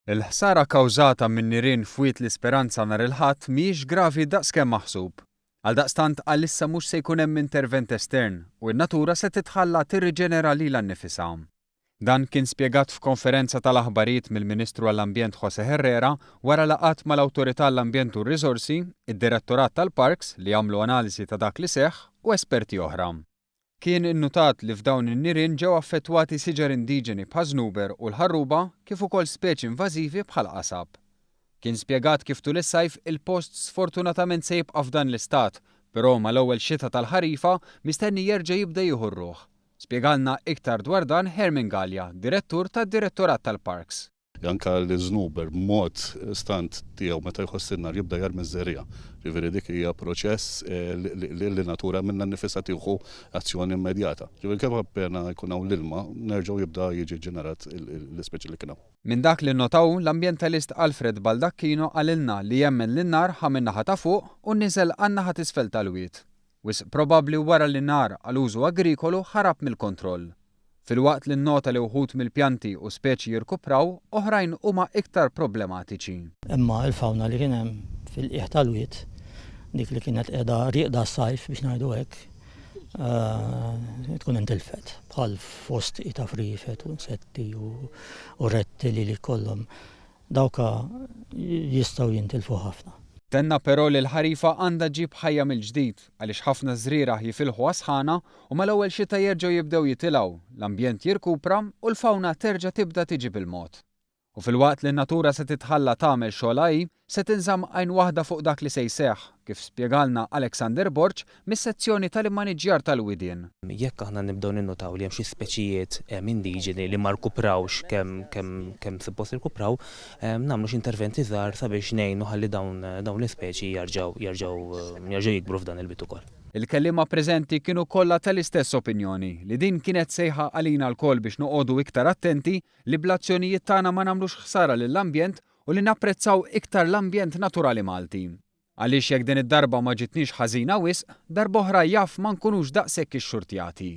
Il-ħsara kkawżata minn nirien f'wiet l-Isperanza nhar il-Ħadd mhijiex gravi daqskemm maħsub. Għaldaqstant għalissa mhux se jkun hemm intervent estern u n-natura se titħalla tirriġenera lilha nnifisha. Dan kien spjegat f'konferenza tal-aħbarijiet mill-Ministru għall-Ambjent José Herrera wara laqgħat mal-Awtorità għall-Ambjent u r-Riżorsi, id-Direttorat tal-Parks li jagħmlu analiżi ta' dak li seħħ u esperti oħra. Kien innutat li f'dawn in-nirien ġew affettwati siġar indiġeni bħaż-żnuber u l-ħarruba kif ukoll speċi invażivi bħal qasab. Kien spjegat kif tul is-sajf il-post sfortunatament se jibqa' f'dan l-istat, però mal-ewwel xita tal-ħarifa mistenni jerġa' jibda jieħu r-ruħ. Spjegalna iktar dwar dan Hermin Galja, direttur tad-Direttorat tal-Parks. Anka l-żnuber b'mod stant tiegħu meta jħoss in-nar jibda jarmi żerrija. Ġifieri dik hija proċess li natura minnha nnifisha tieħu azzjoni immedjata. Ġifieri kemm appena jkun hawn l-ilma nerġgħu jibda jiġi ġenerat l-ispeċi li kien hawn. Minn dak li nnotaw l-ambjentalist Alfred Baldacchino qalilna li jemmen li n-nar ħa min-naħa ta' fuq u niżel għan-naħa t'isfel tal-wied. Wisq probabbli wara li n-nar għal użu agrikolu ħarab mill-kontroll. Filwaqt li nnota li wħud mill-pjanti u speċi jirkupraw, oħrajn huma iktar problematiċi. Imma l-fawna li kien hemm fil-qiegħ tal-wied, dik li kienet qiegħda rieqda s-sajf biex ngħidu hekk, tkun intilfet bħal fost ta' frifet u insetti u rettili li kollhom dawka jistgħu jintilfu ħafna. Tenna però li l-ħarifa għandha ġib ħajja mill-ġdid għaliex ħafna żriera jifilħu għasħana u mal-ewwel xita jerġgħu jibdew jitilgħu, l-ambjent jirkupra u l-fawna terġa' tibda tiġi bil-mod. U filwaqt li n-natura se titħalla tagħmel xogħol se tinżamm għajn waħda fuq dak li se jseħħ, kif spjegalna Alexander Borġ mis-sezzjoni tal-immaniġġjar tal-widien. Jekk aħna nibdew ninnotaw li hemm xi speċijiet indiġeni li ma rkuprawx kemm suppost irkupraw, nagħmlu xi interventi żgħar sabiex ngħinu ħalli dawn l-ispeċi jerġgħu jikbru f'dan il-bit ukoll. Il-kelliema preżenti kienu kollha tal-istess opinjoni li din kienet sejħa għalina lkoll biex noqogħdu iktar attenti li bl-azzjonijiet tagħna ma nagħmlux ħsara lill-ambjent u li napprezzaw iktar l-ambjent naturali Malti. Għaliex jekk din id-darba ma ġitniex ħażina wisq, darba oħra jaf ma nkunux daqshekk ix-xurtjati.